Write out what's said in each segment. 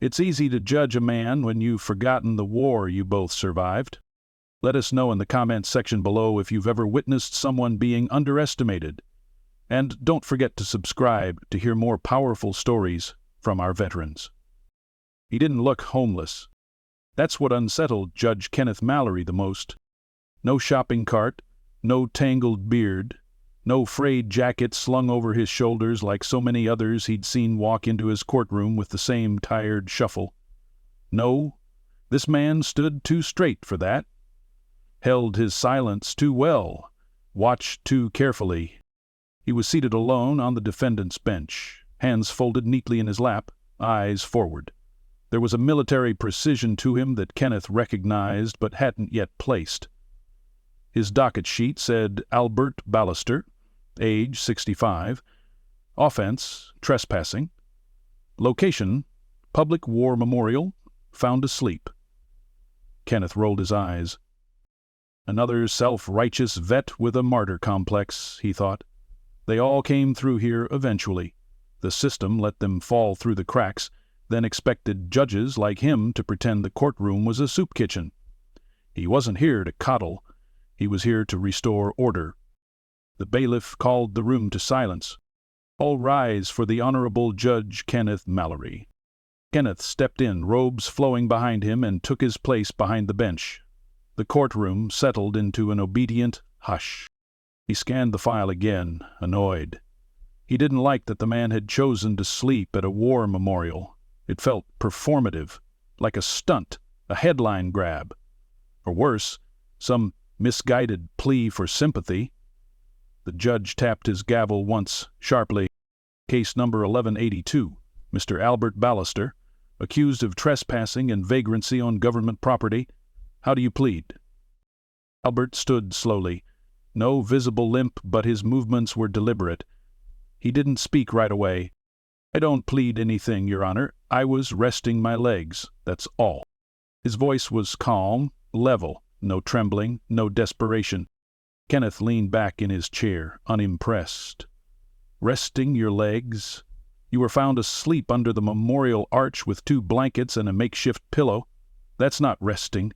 It's easy to judge a man when you've forgotten the war you both survived. Let us know in the comments section below if you've ever witnessed someone being underestimated. And don't forget to subscribe to hear more powerful stories from our veterans. He didn't look homeless. That's what unsettled Judge Kenneth Mallory the most. No shopping cart, no tangled beard, no frayed jacket slung over his shoulders like so many others he'd seen walk into his courtroom with the same tired shuffle. No, this man stood too straight for that, held his silence too well, watched too carefully. He was seated alone on the defendant's bench, hands folded neatly in his lap, eyes forward. There was a military precision to him that Kenneth recognized but hadn't yet placed. His docket sheet said Albert Ballester, age 65, offense, trespassing, location, public war memorial, found asleep. Kenneth rolled his eyes. Another self-righteous vet with a martyr complex, he thought. They all came through here eventually. The system let them fall through the cracks, then expected judges like him to pretend the courtroom was a soup kitchen. He wasn't here to coddle. He was here to restore order. The bailiff called the room to silence. All rise for the Honorable Judge Kenneth Mallory. Kenneth stepped in, robes flowing behind him, and took his place behind the bench. The courtroom settled into an obedient hush. He scanned the file again, annoyed. He didn't like that the man had chosen to sleep at a war memorial. It felt performative, like a stunt, a headline grab. Or worse, some misguided plea for sympathy. The judge tapped his gavel once, sharply. Case number 1182, Mr. Albert Ballester, accused of trespassing and vagrancy on government property. How do you plead? Albert stood slowly. No visible limp, but his movements were deliberate. He didn't speak right away. I don't plead anything, Your Honor. I was resting my legs, that's all. His voice was calm, level, no trembling, no desperation. Kenneth leaned back in his chair, unimpressed. Resting your legs? You were found asleep under the memorial arch with 2 blankets and a makeshift pillow. That's not resting.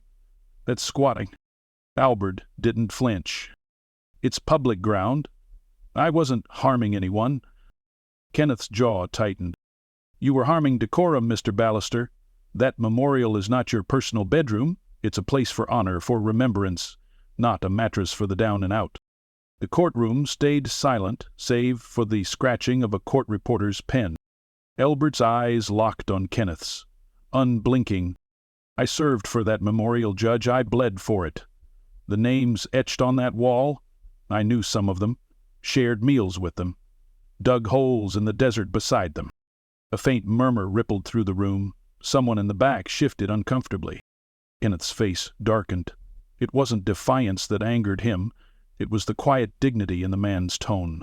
That's squatting. Albert didn't flinch. It's public ground. I wasn't harming anyone. Kenneth's jaw tightened. You were harming decorum, Mr. Ballester. That memorial is not your personal bedroom. It's a place for honor, for remembrance, not a mattress for the down and out. The courtroom stayed silent, save for the scratching of a court reporter's pen. Albert's eyes locked on Kenneth's, unblinking. I served for that memorial, Judge. I bled for it. The names etched on that wall, I knew some of them, shared meals with them, dug holes in the desert beside them. A faint murmur rippled through the room. Someone in the back shifted uncomfortably. Kenneth's face darkened. It wasn't defiance that angered him. It was the quiet dignity in the man's tone,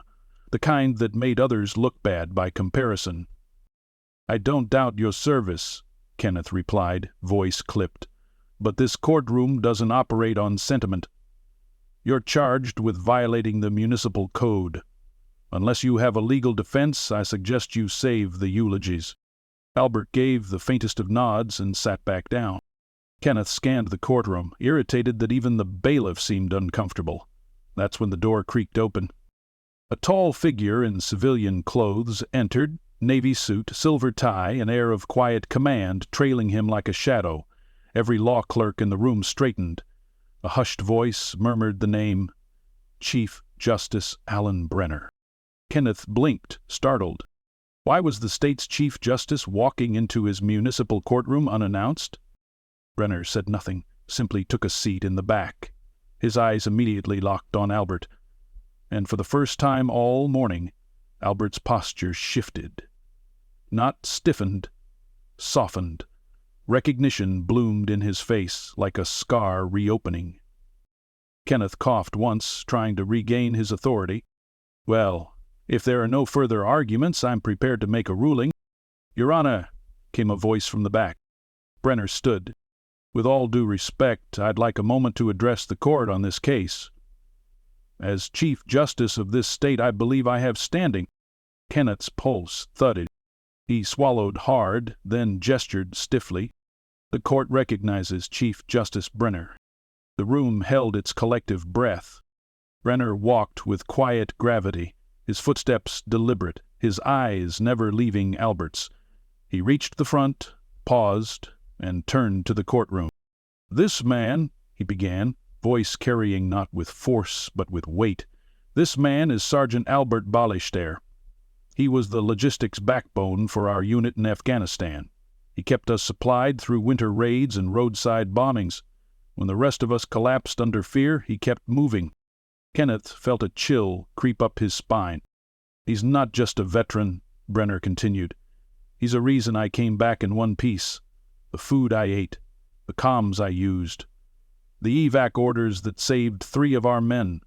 the kind that made others look bad by comparison. I don't doubt your service, Kenneth replied, voice clipped. But this courtroom doesn't operate on sentiment. You're charged with violating the municipal code. Unless you have a legal defense, I suggest you save the eulogies. Albert gave the faintest of nods and sat back down. Kenneth scanned the courtroom, irritated that even the bailiff seemed uncomfortable. That's when the door creaked open. A tall figure in civilian clothes entered, navy suit, silver tie, an air of quiet command trailing him like a shadow. Every law clerk in the room straightened. A hushed voice murmured the name, Chief Justice Alan Brenner. Kenneth blinked, startled. Why was the state's Chief Justice walking into his municipal courtroom unannounced? Brenner said nothing, simply took a seat in the back. His eyes immediately locked on Albert. And for the first time all morning, Albert's posture shifted. Not stiffened, softened. Recognition bloomed in his face like a scar reopening. Kenneth coughed once, trying to regain his authority. Well, if there are no further arguments, I'm prepared to make a ruling. Your Honor, came a voice from the back. Brenner stood. With all due respect, I'd like a moment to address the court on this case. As Chief Justice of this state, I believe I have standing. Kenneth's pulse thudded. He swallowed hard, then gestured stiffly. "The court recognizes Chief Justice Brenner." The room held its collective breath. Brenner walked with quiet gravity, his footsteps deliberate, his eyes never leaving Albert's. He reached the front, paused, and turned to the courtroom. "This man," he began, voice carrying not with force but with weight, "this man is Sergeant Albert Ballester. He was the logistics backbone for our unit in Afghanistan. He kept us supplied through winter raids and roadside bombings. When the rest of us collapsed under fear, he kept moving." Kenneth felt a chill creep up his spine. "He's not just a veteran," Brenner continued. "He's a reason I came back in one piece. The food I ate, the comms I used, the evac orders that saved 3 of our men,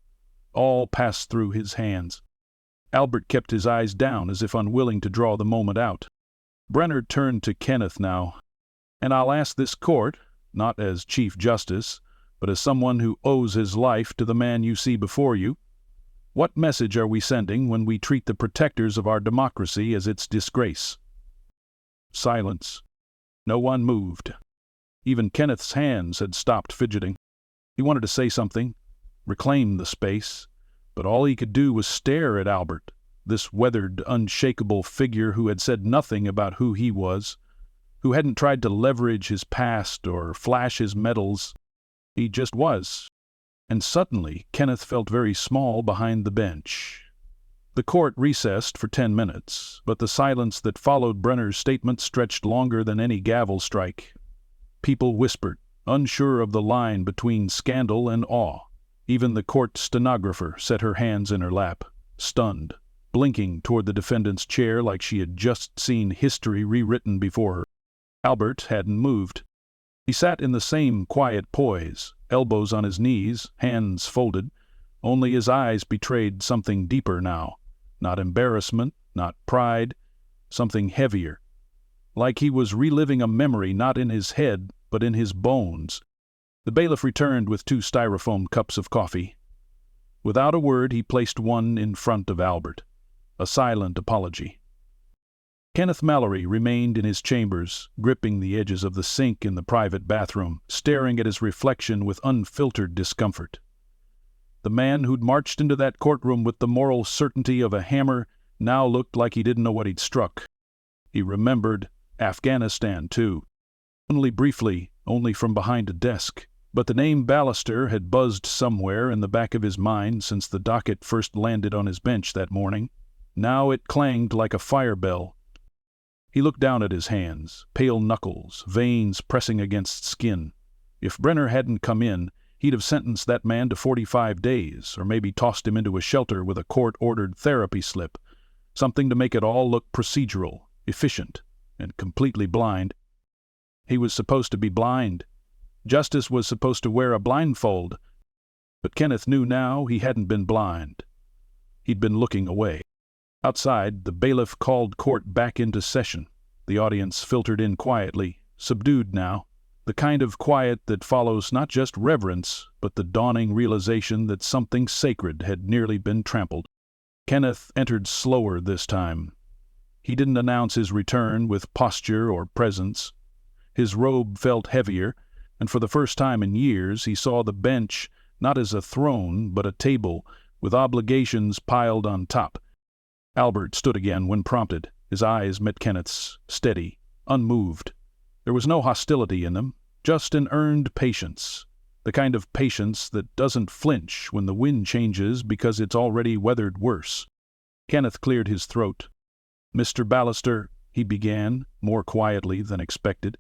all passed through his hands." Albert kept his eyes down as if unwilling to draw the moment out. Brenner turned to Kenneth now. "And I'll ask this court, not as Chief Justice, but as someone who owes his life to the man you see before you, what message are we sending when we treat the protectors of our democracy as its disgrace?" Silence. No one moved. Even Kenneth's hands had stopped fidgeting. He wanted to say something, reclaim the space, but all he could do was stare at Albert, this weathered, unshakable figure who had said nothing about who he was, who hadn't tried to leverage his past or flash his medals. He just was. And suddenly Kenneth felt very small behind the bench. The court recessed for 10 minutes, but the silence that followed Brenner's statement stretched longer than any gavel strike. People whispered, unsure of the line between scandal and awe. Even the court stenographer set her hands in her lap, stunned, blinking toward the defendant's chair like she had just seen history rewritten before her. Albert hadn't moved. He sat in the same quiet poise, elbows on his knees, hands folded, only his eyes betrayed something deeper now. Not embarrassment, not pride, something heavier. Like he was reliving a memory not in his head, but in his bones. The bailiff returned with 2 styrofoam cups of coffee. Without a word, he placed one in front of Albert. A silent apology. Kenneth Mallory remained in his chambers, gripping the edges of the sink in the private bathroom, staring at his reflection with unfiltered discomfort. The man who'd marched into that courtroom with the moral certainty of a hammer now looked like he didn't know what he'd struck. He remembered Afghanistan, too. Only briefly, only from behind a desk. But the name Ballester had buzzed somewhere in the back of his mind since the docket first landed on his bench that morning. Now it clanged like a fire bell. He looked down at his hands, pale knuckles, veins pressing against skin. If Brenner hadn't come in, he'd have sentenced that man to 45 days, or maybe tossed him into a shelter with a court-ordered therapy slip. Something to make it all look procedural, efficient, and completely blind. He was supposed to be blind. Justice was supposed to wear a blindfold. But Kenneth knew now he hadn't been blind. He'd been looking away. Outside, the bailiff called court back into session. The audience filtered in quietly, subdued now, the kind of quiet that follows not just reverence, but the dawning realization that something sacred had nearly been trampled. Kenneth entered slower this time. He didn't announce his return with posture or presence. His robe felt heavier, and for the first time in years he saw the bench not as a throne but a table, with obligations piled on top. Albert stood again when prompted. His eyes met Kenneth's, steady, unmoved. There was no hostility in them, just an earned patience, the kind of patience that doesn't flinch when the wind changes because it's already weathered worse. Kenneth cleared his throat. "Mr. Ballester," he began, more quietly than expected,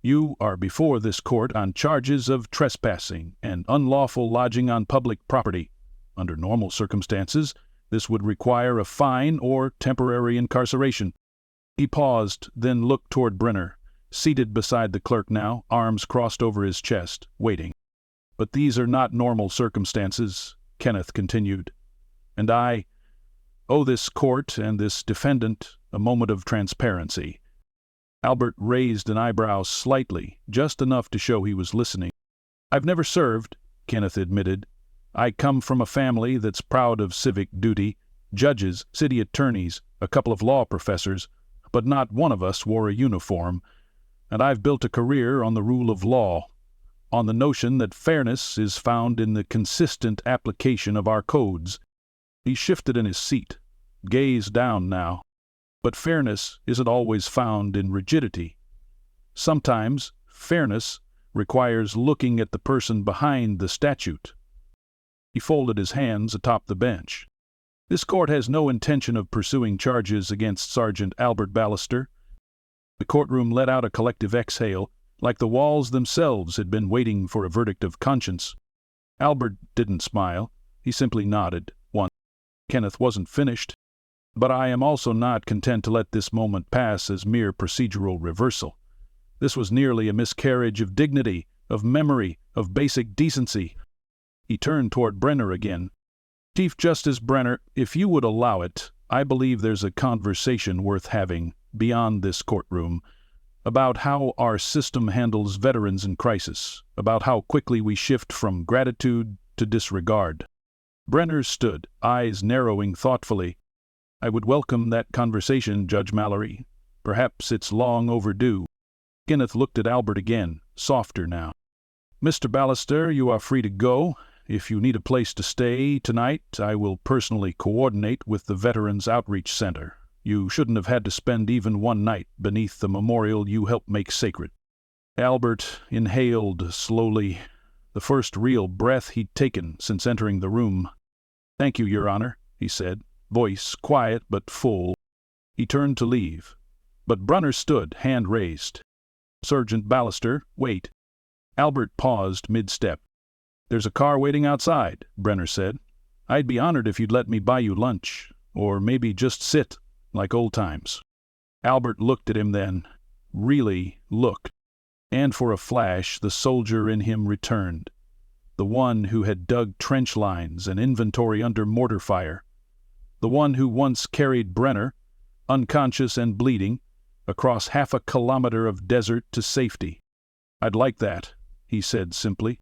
"you are before this court on charges of trespassing and unlawful lodging on public property. Under normal circumstances, this would require a fine or temporary incarceration." He paused, then looked toward Brenner, seated beside the clerk now, arms crossed over his chest, waiting. "But these are not normal circumstances," Kenneth continued, "and I owe this court and this defendant a moment of transparency." Albert raised an eyebrow slightly, just enough to show he was listening. "I've never served," Kenneth admitted. "I come from a family that's proud of civic duty, judges, city attorneys, a couple of law professors, but not one of us wore a uniform, and I've built a career on the rule of law, on the notion that fairness is found in the consistent application of our codes." He shifted in his seat, gazed down now. "But fairness isn't always found in rigidity. Sometimes fairness requires looking at the person behind the statute." He folded his hands atop the bench. "This court has no intention of pursuing charges against Sergeant Albert Ballester." The courtroom let out a collective exhale, like the walls themselves had been waiting for a verdict of conscience. Albert didn't smile. He simply nodded. Once Kenneth wasn't finished. "But I am also not content to let this moment pass as mere procedural reversal. This was nearly a miscarriage of dignity, of memory, of basic decency." He turned toward Brenner again. "Chief Justice Brenner, if you would allow it, I believe there's a conversation worth having, beyond this courtroom, about how our system handles veterans in crisis, about how quickly we shift from gratitude to disregard." Brenner stood, eyes narrowing thoughtfully. "I would welcome that conversation, Judge Mallory. Perhaps it's long overdue." Kenneth looked at Albert again, softer now. "Mr. Ballester, you are free to go. If you need a place to stay tonight, I will personally coordinate with the Veterans Outreach Center. You shouldn't have had to spend even one night beneath the memorial you helped make sacred." Albert inhaled slowly, the first real breath he'd taken since entering the room. "Thank you, Your Honor," he said, voice quiet but full. He turned to leave, but Brunner stood, hand raised. "Sergeant Ballester, wait." Albert paused mid-step. "There's a car waiting outside," Brenner said. "I'd be honored if you'd let me buy you lunch, or maybe just sit, like old times." Albert looked at him then, really looked, and for a flash the soldier in him returned, the one who had dug trench lines and inventory under mortar fire, the one who once carried Brenner, unconscious and bleeding, across 1/2 kilometer of desert to safety. "I'd like that," he said simply.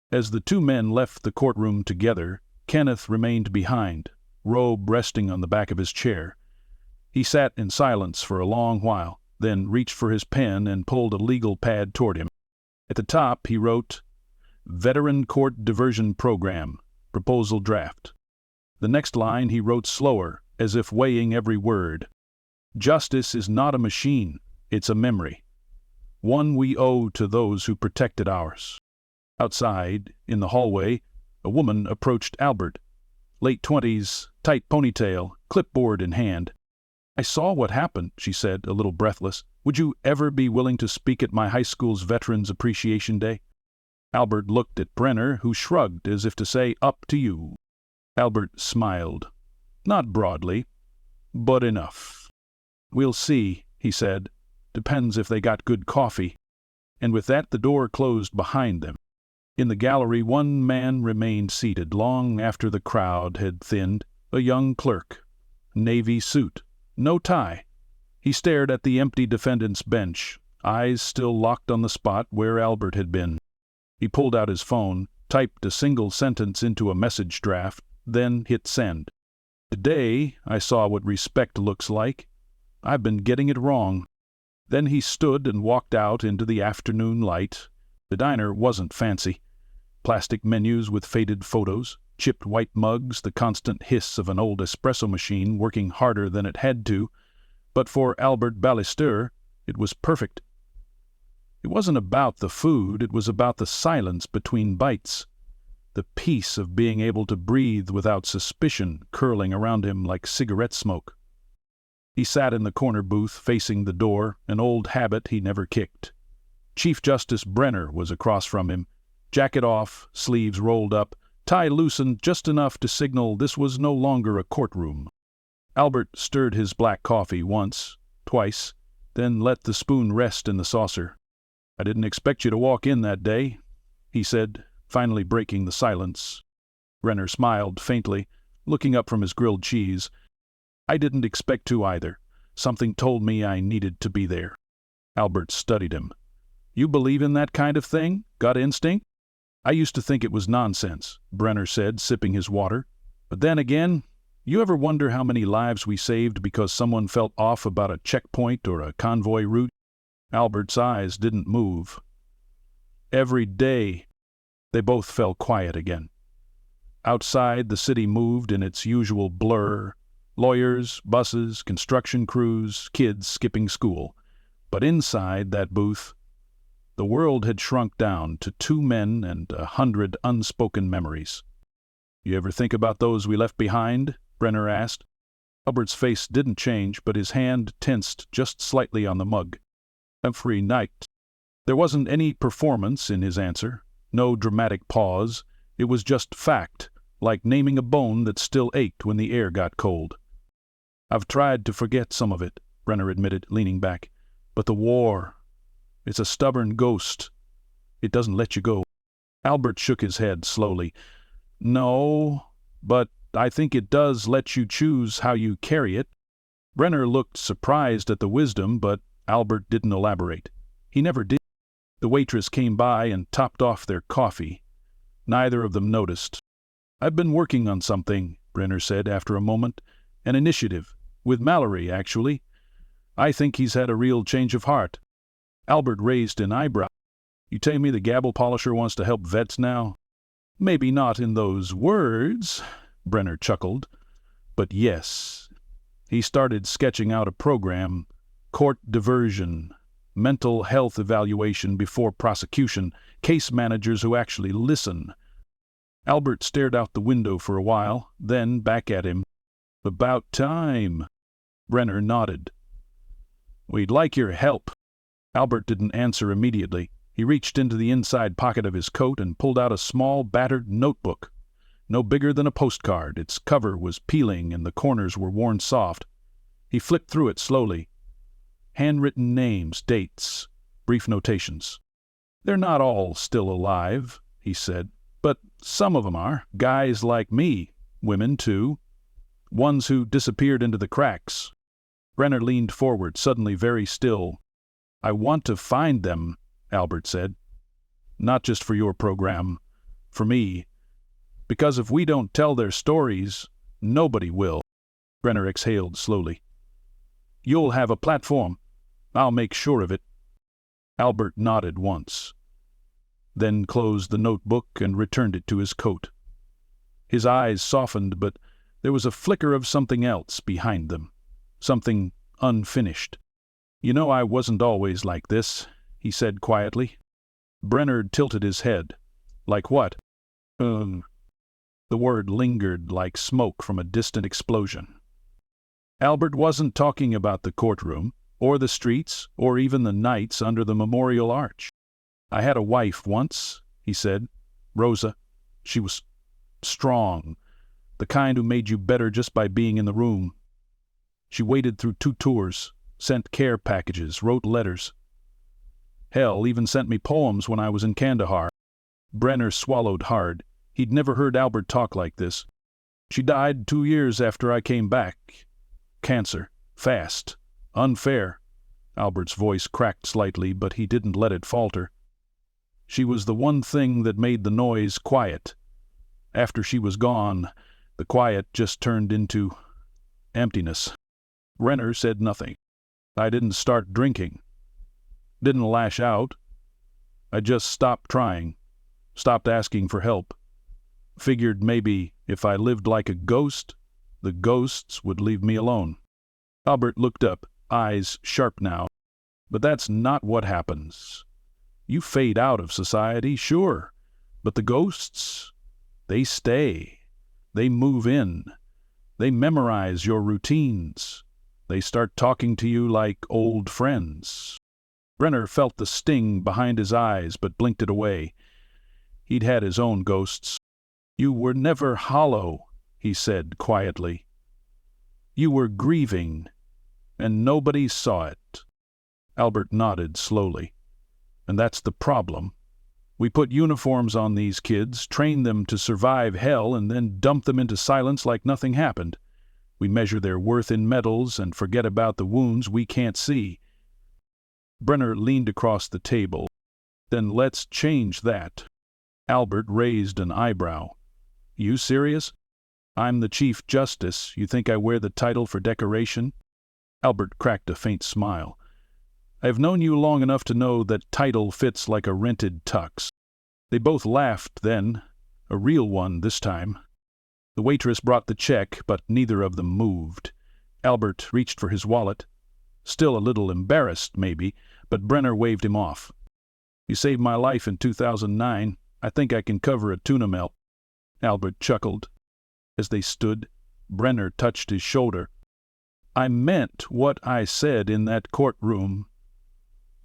As the two men left the courtroom together, Kenneth remained behind, robe resting on the back of his chair. He sat in silence for a long while, then reached for his pen and pulled a legal pad toward him. At the top he wrote, "Veteran Court Diversion Program, Proposal Draft." The next line he wrote slower, as if weighing every word. "Justice is not a machine, it's a memory. One we owe to those who protected ours." Outside, in the hallway, a woman approached Albert. Late 20s, tight ponytail, clipboard in hand. "I saw what happened," she said, a little breathless. "Would you ever be willing to speak at my high school's Veterans Appreciation Day?" Albert looked at Brenner, who shrugged as if to say, "Up to you." Albert smiled. Not broadly, but enough. "We'll see," he said. "Depends if they got good coffee." And with that the door closed behind them. In the gallery one man remained seated long after the crowd had thinned, a young clerk. Navy suit, no tie. He stared at the empty defendant's bench, eyes still locked on the spot where Albert had been. He pulled out his phone, typed a single sentence into a message draft, then hit send. "Today I saw what respect looks like. I've been getting it wrong." Then he stood and walked out into the afternoon light. The diner wasn't fancy. Plastic menus with faded photos, chipped white mugs, the constant hiss of an old espresso machine working harder than it had to. But for Albert Ballester, it was perfect. It wasn't about the food, it was about the silence between bites. The peace of being able to breathe without suspicion curling around him like cigarette smoke. He sat in the corner booth facing the door, an old habit he never kicked. Chief Justice Brenner was across from him, jacket off, sleeves rolled up, tie loosened just enough to signal this was no longer a courtroom. Albert stirred his black coffee once, twice, then let the spoon rest in the saucer. "I didn't expect you to walk in that day," he said, finally breaking the silence. Brenner smiled faintly, looking up from his grilled cheese. "I didn't expect to either. Something told me I needed to be there." Albert studied him. "You believe in that kind of thing? Gut instinct?" "I used to think it was nonsense," Brenner said, sipping his water. "But then again, You ever wonder how many lives we saved because someone felt off about a checkpoint or a convoy route? Albert's eyes didn't move. Every day, they both fell quiet again. Outside, the city moved in its usual blur. Lawyers, buses, construction crews, kids skipping school. But inside that booth, the world had shrunk down to 2 men and 100 unspoken memories. You ever think about those we left behind? Brenner asked. Albert's face didn't change, but his hand tensed just slightly on the mug. Every night. There wasn't any performance in his answer, no dramatic pause. It was just fact, like naming a bone that still ached when the air got cold. I've tried to forget some of it, Brenner admitted, leaning back. But the war, it's a stubborn ghost. It doesn't let you go. Albert shook his head slowly. No, but I think it does let you choose how you carry it. Brenner looked surprised at the wisdom, but Albert didn't elaborate. He never did. The waitress came by and topped off their coffee. Neither of them noticed. I've been working on something, Brenner said after a moment. An initiative. With Mallory, actually. I think he's had a real change of heart. Albert raised an eyebrow. You tell me the gavel polisher wants to help vets now? Maybe not in those words, Brenner chuckled. But yes. He started sketching out a program. Court diversion. Mental health evaluation before prosecution. Case managers who actually listen. Albert stared out the window for a while, then back at him. About time. Brenner nodded. We'd like your help. Albert didn't answer immediately. He reached into the inside pocket of his coat and pulled out a small, battered notebook. No bigger than a postcard. Its cover was peeling and the corners were worn soft. He flipped through it slowly. Handwritten names, dates, brief notations. They're not all still alive, he said, but some of them are. Guys like me. Women, too. Ones who disappeared into the cracks. Brenner leaned forward, suddenly very still. I want to find them, Albert said. Not just for your program. For me. Because if we don't tell their stories, nobody will. Brenner exhaled slowly. You'll have a platform. I'll make sure of it. Albert nodded once, then closed the notebook and returned it to his coat. His eyes softened, but there was a flicker of something else behind them. Something unfinished. You know, I wasn't always like this, he said quietly. Brenner tilted his head. Like what? The word lingered like smoke from a distant explosion. Albert wasn't talking about the courtroom, or the streets, or even the nights under the memorial arch. I had a wife once, he said. Rosa. She was strong. The kind who made you better just by being in the room. She waited through 2 tours, sent care packages, wrote letters. Hell, even sent me poems when I was in Kandahar. Brenner swallowed hard. He'd never heard Albert talk like this. She died 2 years after I came back. Cancer. Fast. Unfair. Albert's voice cracked slightly, but he didn't let it falter. She was the one thing that made the noise quiet. After she was gone, the quiet just turned into emptiness. Brenner said nothing. I didn't start drinking. Didn't lash out. I just stopped trying. Stopped asking for help. Figured maybe if I lived like a ghost, the ghosts would leave me alone. Albert looked up, eyes sharp now. But that's not what happens. You fade out of society, sure. But the ghosts, they stay. They move in. They memorize your routines. They start talking to you like old friends. Brenner felt the sting behind his eyes, but blinked it away. He'd had his own ghosts. You were never hollow, he said quietly. You were grieving, and nobody saw it. Albert nodded slowly. And that's the problem. We put uniforms on these kids, train them to survive hell, and then dump them into silence like nothing happened. We measure their worth in medals and forget about the wounds we can't see. Brenner leaned across the table. Then let's change that. Albert raised an eyebrow. You serious? I'm the Chief Justice. You think I wear the title for decoration?" Albert cracked a faint smile. "I've known you long enough to know that title fits like a rented tux." They both laughed then, a real one this time. The waitress brought the check, but neither of them moved. Albert reached for his wallet. Still a little embarrassed, maybe, but Brenner waved him off. "You saved my life in 2009. I think I can cover a tuna melt." Albert chuckled. As they stood, Brenner touched his shoulder. "I meant what I said in that courtroom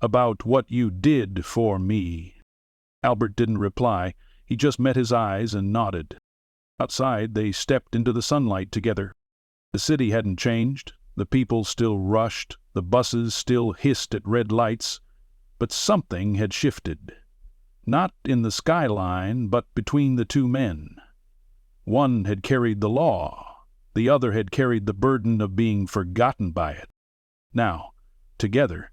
about what you did for me." Albert didn't reply. He just met his eyes and nodded. Outside, they stepped into the sunlight together. The city hadn't changed. The people still rushed. The buses still hissed at red lights. But something had shifted. Not in the skyline, but between the two men. One had carried the law. The other had carried the burden of being forgotten by it. Now, together,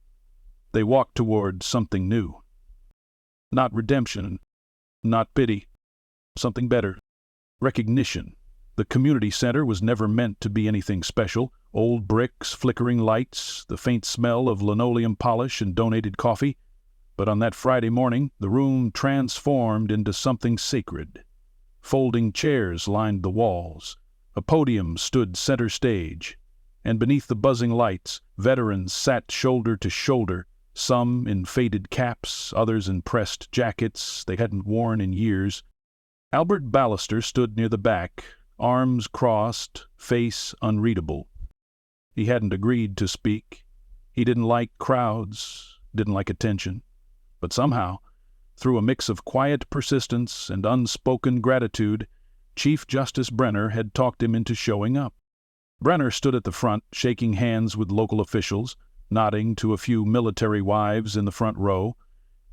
they walked toward something new. Not redemption, not pity, something better. Recognition. The community center was never meant to be anything special. Old bricks, flickering lights, the faint smell of linoleum polish and donated coffee. But on that Friday morning, the room transformed into something sacred. Folding chairs lined the walls. A podium stood center stage. And beneath the buzzing lights, veterans sat shoulder to shoulder, some in faded caps, others in pressed jackets they hadn't worn in years. Albert Ballester stood near the back, arms crossed, face unreadable. He hadn't agreed to speak. He didn't like crowds, didn't like attention. But somehow, through a mix of quiet persistence and unspoken gratitude, Chief Justice Brenner had talked him into showing up. Brenner stood at the front, shaking hands with local officials, nodding to a few military wives in the front row.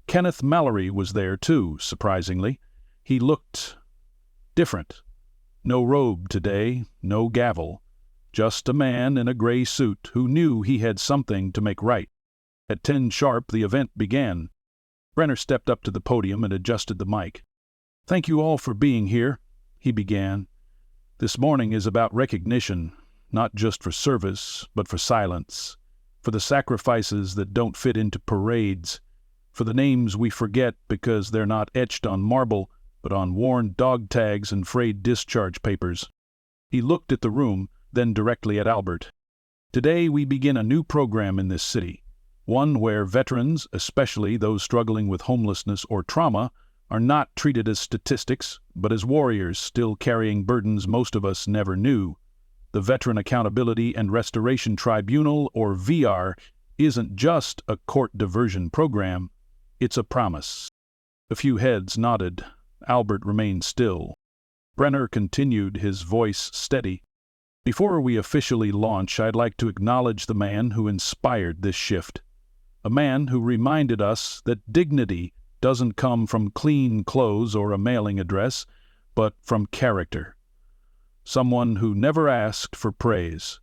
Kenneth Mallory was there, too, surprisingly. He looked different. No robe today, no gavel. Just a man in a gray suit who knew he had something to make right. At 10 sharp, the event began. Brenner stepped up to the podium and adjusted the mic. "Thank you all for being here," he began. "This morning is about recognition, not just for service, but for silence, for the sacrifices that don't fit into parades, for the names we forget because they're not etched on marble, but on worn dog tags and frayed discharge papers." He looked at the room, then directly at Albert. "Today we begin a new program in this city, one where veterans, especially those struggling with homelessness or trauma, are not treated as statistics, but as warriors still carrying burdens most of us never knew. The Veteran Accountability and Restoration Tribunal, or VR, isn't just a court diversion program, it's a promise." A few heads nodded. Albert remained still. Brenner continued, his voice steady. "Before we officially launch, I'd like to acknowledge the man who inspired this shift. A man who reminded us that dignity doesn't come from clean clothes or a mailing address, but from character. Someone who never asked for praise,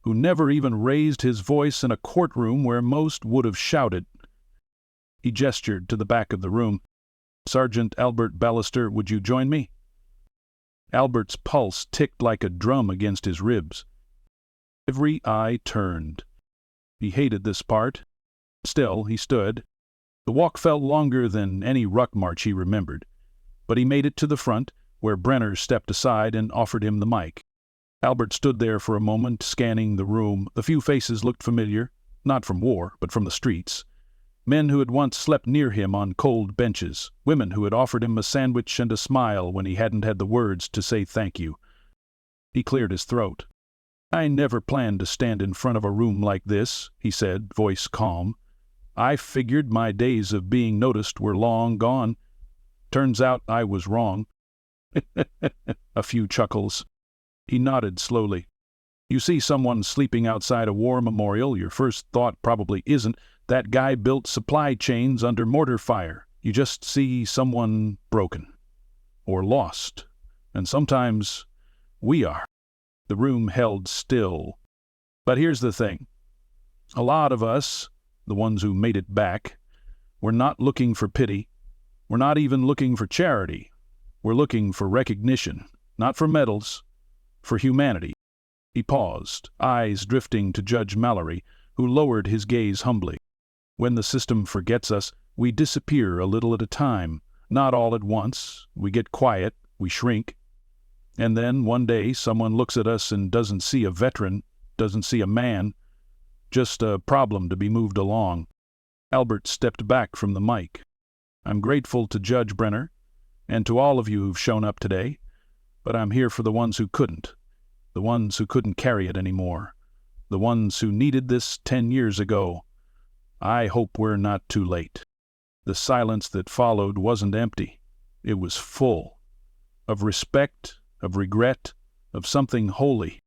who never even raised his voice in a courtroom where most would have shouted." He gestured to the back of the room. "Sergeant Albert Ballester, would you join me?" Albert's pulse ticked like a drum against his ribs. Every eye turned. He hated this part. Still, he stood. The walk felt longer than any ruck march he remembered, but he made it to the front, where Brenner stepped aside and offered him the mic. Albert stood there for a moment, scanning the room. The few faces looked familiar, not from war, but from the streets. Men who had once slept near him on cold benches, women who had offered him a sandwich and a smile when he hadn't had the words to say thank you. He cleared his throat. "I never planned to stand in front of a room like this," he said, voice calm. "I figured my days of being noticed were long gone. Turns out I was wrong." A few chuckles. He nodded slowly. "You see someone sleeping outside a war memorial, your first thought probably isn't, 'That guy built supply chains under mortar fire.' You just see someone broken. Or lost. And sometimes we are." The room held still. "But here's the thing. A lot of us, the ones who made it back, we're not looking for pity. We're not even looking for charity. We're looking for recognition, not for medals, for humanity. He paused, eyes drifting to Judge Mallory, who lowered his gaze humbly. When the system forgets us, we disappear a little at a time, not all at once. We get quiet, we shrink. And then one day someone looks at us and doesn't see a veteran, doesn't see a man, just a problem to be moved along. Albert stepped back from the mic. I'm grateful to Judge Brenner and to all of you who've shown up today, but I'm here for the ones who couldn't, the ones who couldn't carry it anymore, the ones who needed this 10 years ago. I hope we're not too late. The silence that followed wasn't empty. It was full of respect, of regret, of something holy.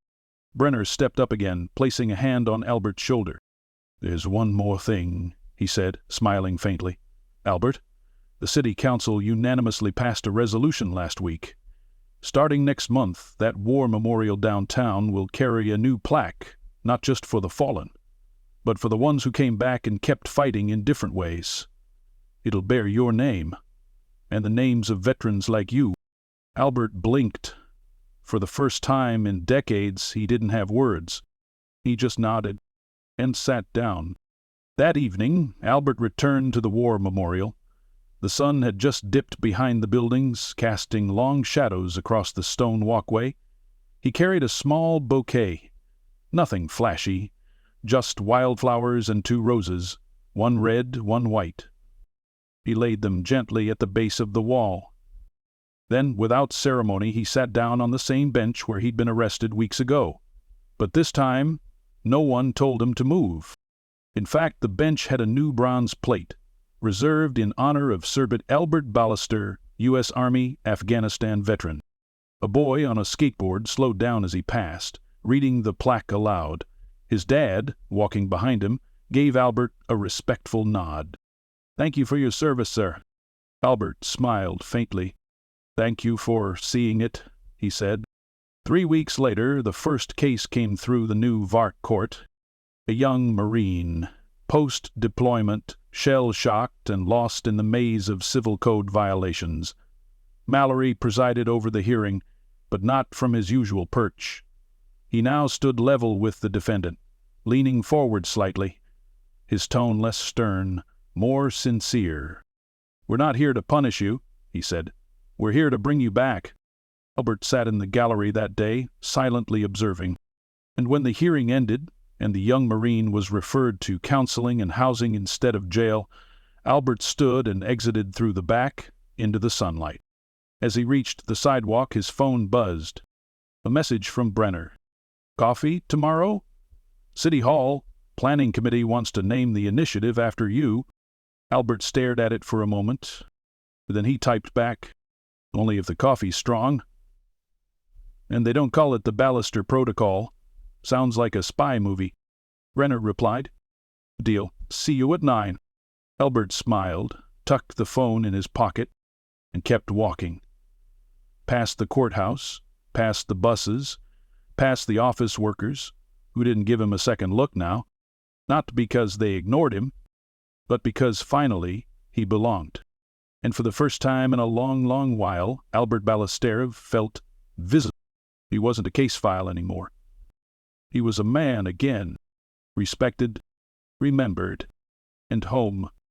Brenner stepped up again, placing a hand on Albert's shoulder. There's one more thing, he said, smiling faintly. Albert, the city council unanimously passed a resolution last week. Starting next month, that war memorial downtown will carry a new plaque, not just for the fallen, but for the ones who came back and kept fighting in different ways. It'll bear your name, and the names of veterans like you. Albert blinked. For the first time in decades, he didn't have words. He just nodded and sat down. That evening, Albert returned to the war memorial. The sun had just dipped behind the buildings, casting long shadows across the stone walkway. He carried a small bouquet. Nothing flashy, just wildflowers and 2 roses, one red, one white. He laid them gently at the base of the wall. Then, without ceremony, he sat down on the same bench where he'd been arrested weeks ago. But this time, no one told him to move. In fact, the bench had a new bronze plate, reserved in honor of Sergeant Albert Ballester, U.S. Army, Afghanistan veteran. A boy on a skateboard slowed down as he passed, reading the plaque aloud. His dad, walking behind him, gave Albert a respectful nod. Thank you for your service, sir. Albert smiled faintly. Thank you for seeing it, he said. 3 weeks later, the first case came through the new VARC court. A young Marine, post-deployment, shell-shocked and lost in the maze of civil code violations. Mallory presided over the hearing, but not from his usual perch. He now stood level with the defendant, leaning forward slightly, his tone less stern, more sincere. We're not here to punish you, he said. We're here to bring you back. Albert sat in the gallery that day, silently observing. And when the hearing ended, and the young Marine was referred to counseling and housing instead of jail, Albert stood and exited through the back into the sunlight. As he reached the sidewalk, his phone buzzed. A message from Brenner. Coffee tomorrow? City Hall. Planning Committee wants to name the initiative after you. Albert stared at it for a moment. Then he typed back, only if the coffee's strong. And they don't call it the Ballester Protocol. Sounds like a spy movie. Brenner replied, Deal. See you at 9. Albert smiled, tucked the phone in his pocket, and kept walking. Past the courthouse, past the buses, past the office workers, who didn't give him a second look now, not because they ignored him, but because finally he belonged. And for the first time in a long, long while, Albert Ballester felt visible. He wasn't a case file anymore. He was a man again, respected, remembered, and home.